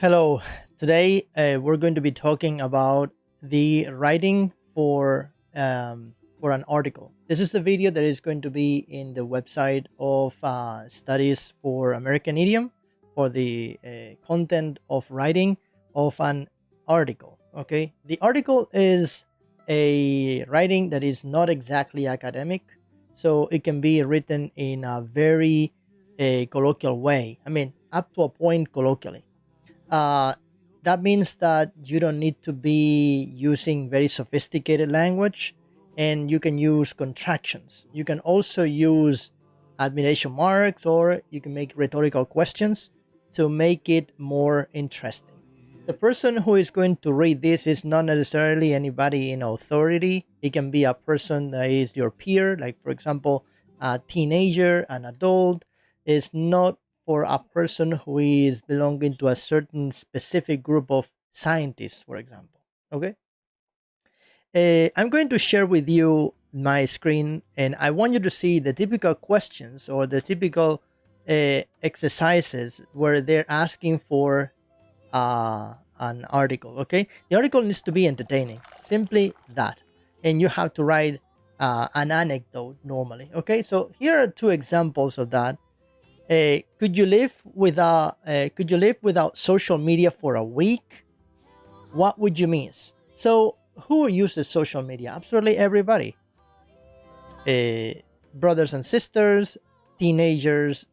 Hello. Today we're going to be talking about the writing for an article. This is the video that is going to be in the website of Studies for American Idiom for the content of writing of an article. Okay, the article is a writing that is not exactly academic, so it can be written in a very colloquial way. I mean, up to a point colloquially. uh, that means that you don't need to be using very sophisticated language, and you can use contractions. You can also use admiration marks, or you can make rhetorical questions to make it more interesting. The person who is going to read this is not necessarily anybody in authority. It can be a person that is your peer, like, for example, a teenager, an adult. Is not for a person who is belonging to a certain specific group of scientists, for example. Okay. I'm going to share with you my screen, and I want you to see the typical questions or the typical exercises where they're asking for an article. Okay, the article needs to be entertaining, simply that, and you have to write an anecdote normally. Okay, so here are two examples of that. Could you live without social media for a week? What would you miss? So who uses social media? Absolutely everybody. Brothers and sisters, teenagers,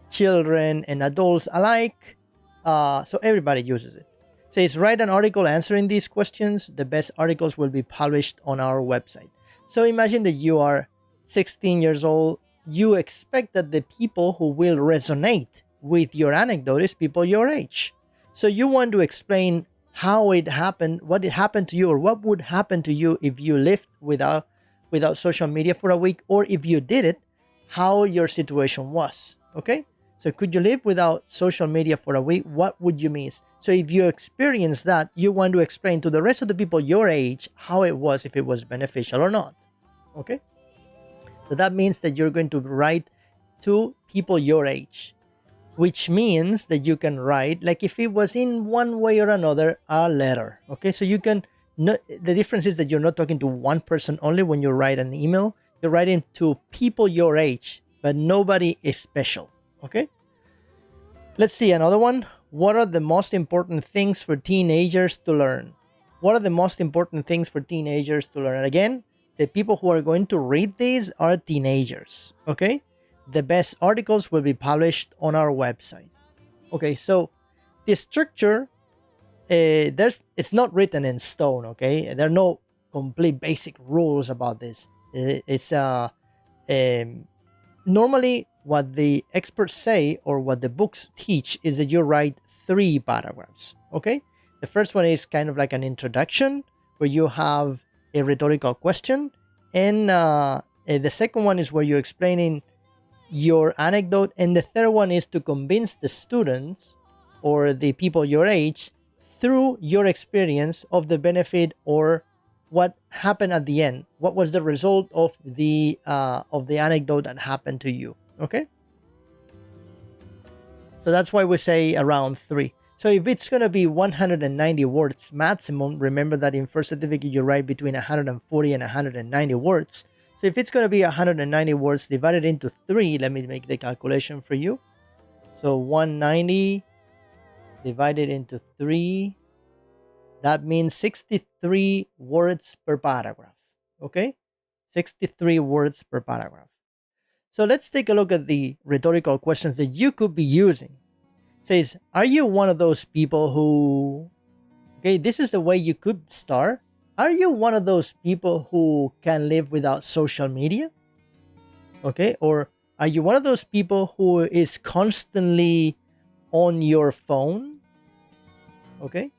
children, and adults alike. So everybody uses it. Says, write an article answering these questions. The best articles will be published on our website. So imagine that you are 16 years old. You expect that the people who will resonate with your anecdote is people your age. So you want to explain how it happened, what it happened to you, or what would happen to you if you lived without social media for a week, or if you did it, how your situation was. Okay? So could you live without social media for a week? What would you miss? So if you experience that, you want to explain to the rest of the people your age how it was, if it was beneficial or not. Okay? So that means that you're going to write to people your age, which means that you can write, like if it was in one way or another, a letter. Okay, so you can, the difference is that you're not talking to one person only when you write an email. You're writing to people your age, but nobody is special. Okay, let's see another one. What are the most important things for teenagers to learn? What are the most important things for teenagers to learn? And again, the people who are going to read these are teenagers. Okay, the best articles will be published on our website. Okay, so the structure, it's not written in stone. Okay, there are no complete basic rules about this. It's normally what the experts say, or what the books teach, is that you write 3 paragraphs. Okay, the first one is kind of like an introduction where you have a rhetorical question, and the second one is where you're explaining your anecdote, and the third one is to convince the students or the people your age through your experience of the benefit, or what happened at the end, what was the result of the anecdote that happened to you. Okay, so that's why we say around 3. So if it's going to be 190 words maximum, remember that in first certificate you write between 140 and 190 words. So if it's going to be 190 words divided into 3, let me make the calculation for you. So 190 divided into 3, that means 63 words per paragraph. Okay, 63 words per paragraph. So let's take a look at the rhetorical questions that you could be using. Says, are you one of those people who, okay, this is the way you could start. Are you one of those people who can live without social media? Okay, or are you one of those people who is constantly on your phone? Okay,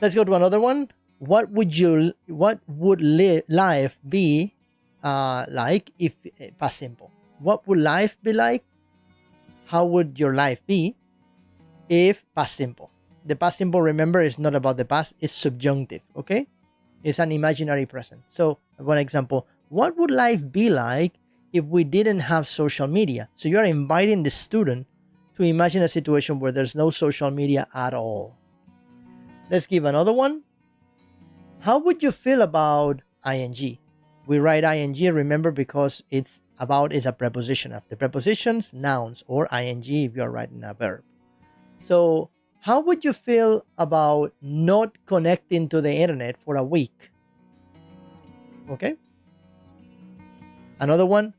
let's go to another one. What would life be like if past simple? What would life be like? How would your life be if past simple? The past simple, remember, is not about the past, it's subjunctive, okay? It's an imaginary present. So, one example, what would life be like if we didn't have social media? So, you're inviting the student to imagine a situation where there's no social media at all. Let's give another one. How would you feel about ing? We write ing, remember, because it's about is a preposition. Of the prepositions, nouns, or ing if you're writing a verb. So, how would you feel about not connecting to the internet for a week? Okay. Another one.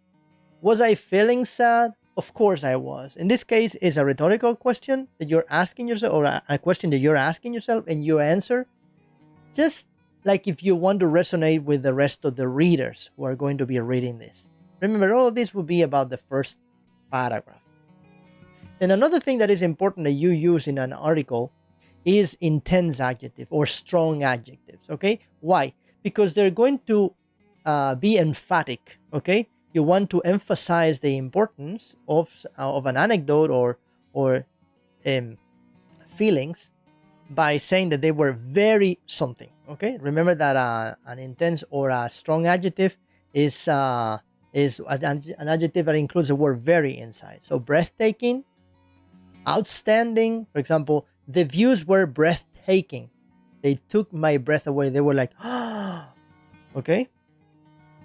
Was I feeling sad? Of course I was. In this case, it's a rhetorical question that you're asking yourself, or a question that you're asking yourself, and you answer. Just like if you want to resonate with the rest of the readers who are going to be reading this. Remember, all of this will be about the first paragraph. And another thing that is important that you use in an article is intense adjective or strong adjectives, okay? Why? Because they're going to be emphatic, okay? You want to emphasize the importance of an anecdote or feelings by saying that they were very something, okay? Remember that an intense or a strong adjective is an adjective that includes the word very inside. So breathtaking, outstanding. For example, the views were breathtaking. They took my breath away. They were like, ah, okay?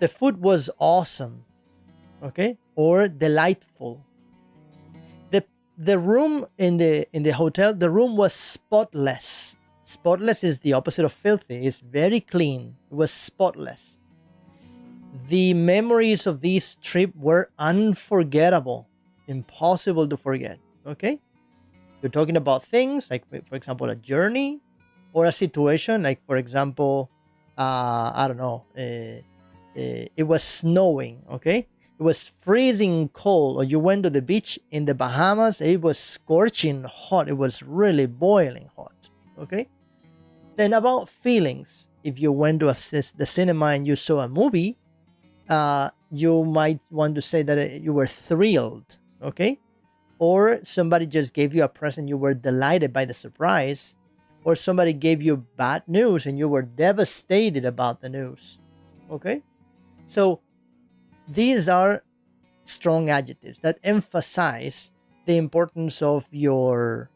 The food was awesome, okay? Or delightful. The room in the hotel, the room was spotless. Spotless is the opposite of filthy. It's very clean. It was spotless. The memories of this trip were unforgettable, impossible to forget, okay? You're talking about things like, for example, a journey or a situation. Like, for example, I don't know, it was snowing, okay? It was freezing cold, or you went to the beach in the Bahamas. It was scorching hot. It was really boiling hot, okay? Then about feelings. If you went to the cinema and you saw a movie, you might want to say that you were thrilled, okay? Or somebody just gave you a present, you were delighted by the surprise. Or somebody gave you bad news and you were devastated about the news, okay? So these are strong adjectives that emphasize the importance of your,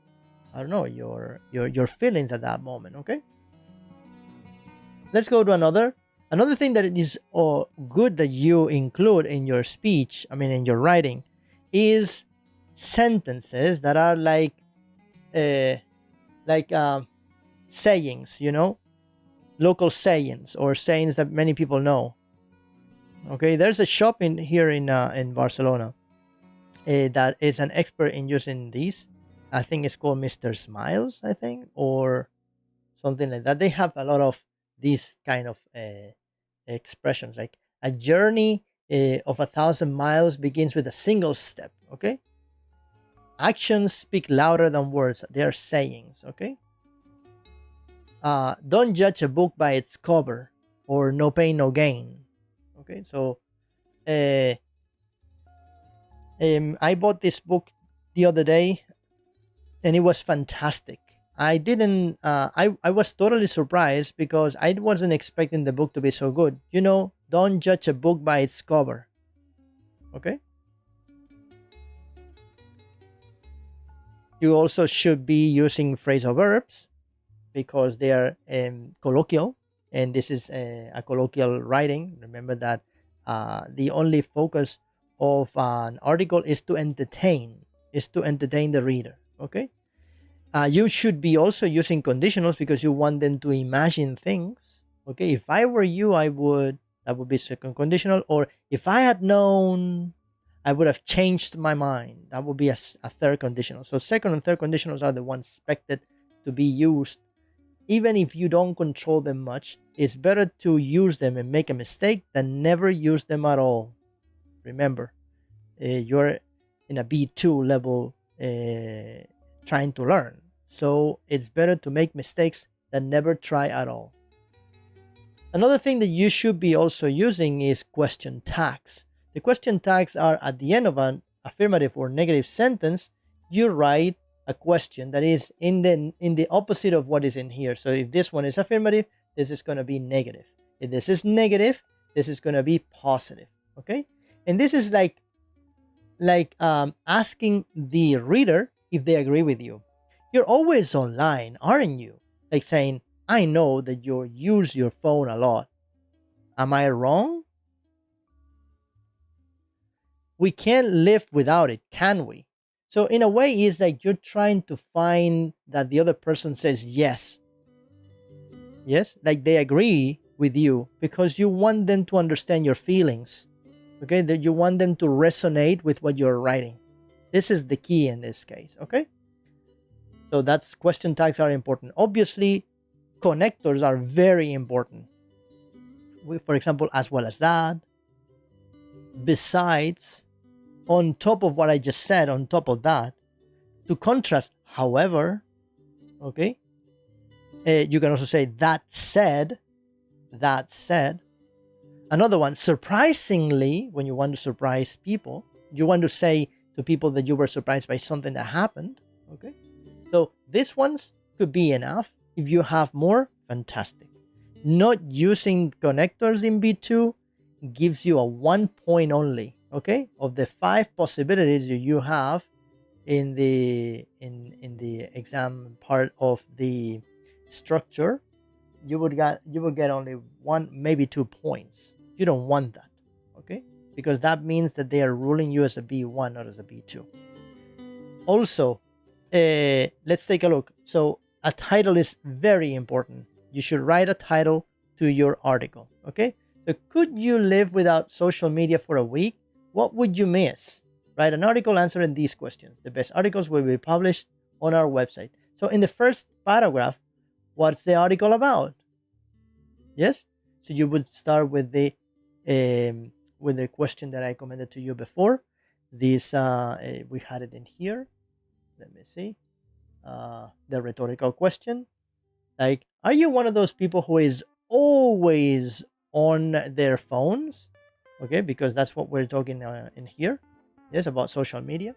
I don't know, your feelings at that moment, okay? Let's go to another thing that is good that you include in your speech, in your writing, is sentences that are like sayings, local sayings or sayings that many people know. Okay, there's a shop here in Barcelona that is an expert in using these. I think it's called Mr. Smiles, I think, or something like that. They have a lot of these kind of expressions, like a journey of 1,000 miles begins with a single step. Okay, actions speak louder than words. They are sayings. Okay, don't judge a book by its cover, or no pain, no gain. Okay, so I bought this book the other day, and it was fantastic. I didn't. I was totally surprised because I wasn't expecting the book to be so good. Don't judge a book by its cover. Okay. You also should be using phrasal verbs because they are colloquial, and this is a colloquial writing. Remember that the only focus of an article is to entertain the reader. Okay. You should be also using conditionals because you want them to imagine things. Okay, if I were you, that would be second conditional. Or if I had known, I would have changed my mind. That would be a third conditional. So second and third conditionals are the ones expected to be used. Even if you don't control them much, it's better to use them and make a mistake than never use them at all. Remember, you're in a B2 level trying to learn. So it's better to make mistakes than never try at all. Another thing that you should be also using is question tags. The question tags are at the end of an affirmative or negative sentence. You write a question that is in the opposite of what is in here. So if this one is affirmative, this is going to be negative. If this is negative, this is going to be positive. Okay, and this is like asking the reader if they agree with you. You're always online, aren't you? Like saying, I know that you use your phone a lot. Am I wrong? We can't live without it, can we? So in a way, it's like you're trying to find that the other person says yes. Yes, like they agree with you because you want them to understand your feelings. Okay, that you want them to resonate with what you're writing. This is the key in this case. Okay, so that's question tags are important. Obviously, connectors are very important. For example, as well as that, besides, on top of what I just said, on top of that, to contrast, however, okay, you can also say that said. Another one, surprisingly, when you want to surprise people, you want to say to people that you were surprised by something that happened. Okay, so these ones could be enough. If you have more, fantastic. Not using connectors in B2 gives you a 1 point only. Okay, of the 5 possibilities you have in the exam part of the structure, you would get only 1, maybe 2 points. You don't want that, okay? Because that means that they are ruling you as a B1, not as a B2. Also, let's take a look. So a title is very important. You should write a title to your article, okay? So could you live without social media for a week? What would you miss? Write an article answering these questions. The best articles will be published on our website. So in the first paragraph, what's the article about? Yes? So you would start with the question that I commented to you before. This we had it in here. Let me see. The rhetorical question. Like, are you one of those people who is always on their phones? Okay, because that's what we're talking in here. Yes, about social media.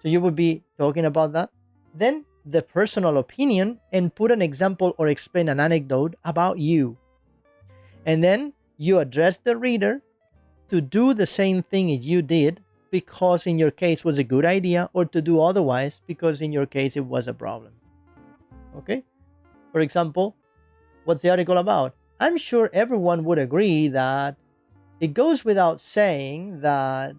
So you would be talking about that. Then the personal opinion, and put an example or explain an anecdote about you. And then you address the reader to do the same thing you did because in your case was a good idea, or to do otherwise because in your case it was a problem. Okay? For example, what's the article about? I'm sure everyone would agree that it goes without saying that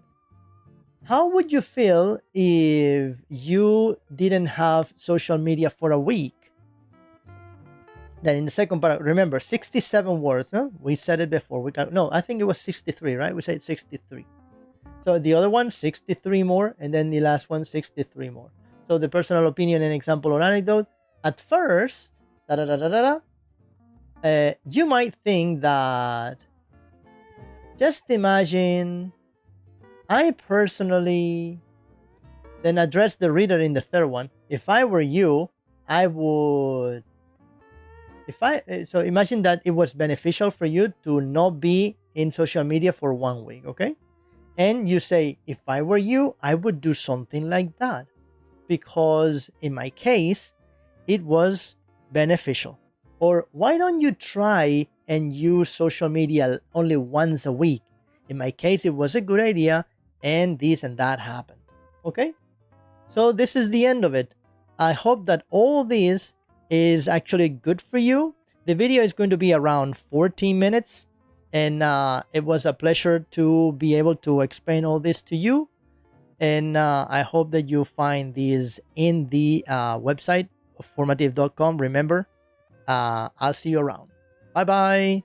how would you feel if you didn't have social media for a week? Then in the second paragraph, remember 67 words. Huh? We said it before. I think it was 63, right? We said 63. So the other one, 63 more, and then the last one, 63 more. So the personal opinion and example or anecdote. At first, you might think that, just imagine, I personally, then address the reader in the third one. If I were you, I would, so imagine that it was beneficial for you to not be in social media for 1 week, okay? And you say, if I were you, I would do something like that. Because in my case, it was beneficial. Or why don't you try and use social media only once a week? In my case, it was a good idea, and this and that happened. Okay? So this is the end of it. I hope that all this is actually good for you. The video is going to be around 14 minutes. And it was a pleasure to be able to explain all this to you. And I hope that you find these in the website, formative.com. Remember, I'll see you around. Bye-bye.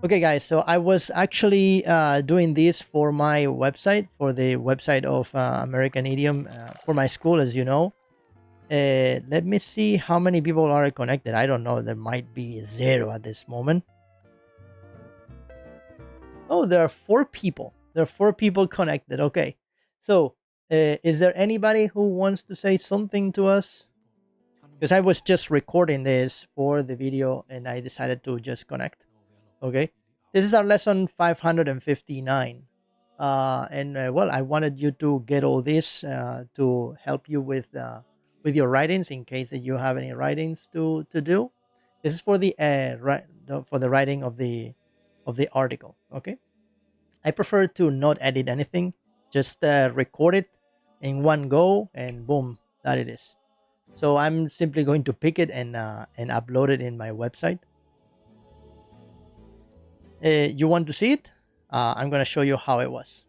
Okay, guys, so I was actually doing this for my website, for the website of American Idiom, for my school, as you know. Let me see how many people are connected. I don't know. There might be 0 at this moment. Oh, there are 4 people. There are 4 people connected. Okay. So, is there anybody who wants to say something to us? because I was just recording this for the video and I decided to just connect. Okay, this is our lesson 559. Well, I wanted you to get all this to help you with your writings in case that you have any writings to do. This is for the for the writing of the article. Okay, I prefer to not edit anything, just record it in one go, and boom, that it is. So I'm simply going to pick it and upload it in my website. You want to see it? I'm going to show you how it was,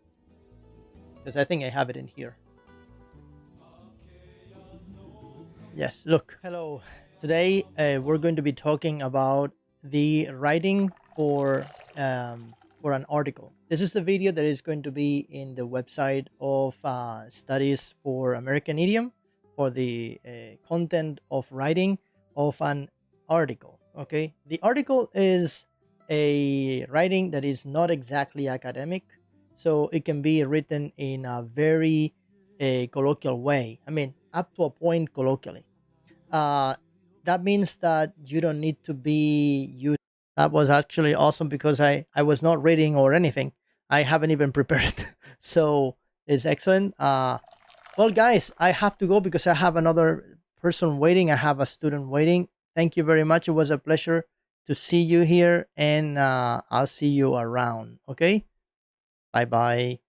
because I think I have it in here. Yes, look. Hello. Today we're going to be talking about the writing for an article. This is the video that is going to be in the website of Studies for American Idiom, for the content of writing of an article. Okay, the article is a writing that is not exactly academic, so it can be written in a very colloquial way. I mean, up to a point colloquially. That means that you don't need to be used. That was actually awesome because I was not reading or anything. I haven't even prepared. So it's excellent. Well, guys, I have to go because I have another person waiting. I have a student waiting. Thank you very much. It was a pleasure to see you here, and I'll see you around. Okay, bye bye.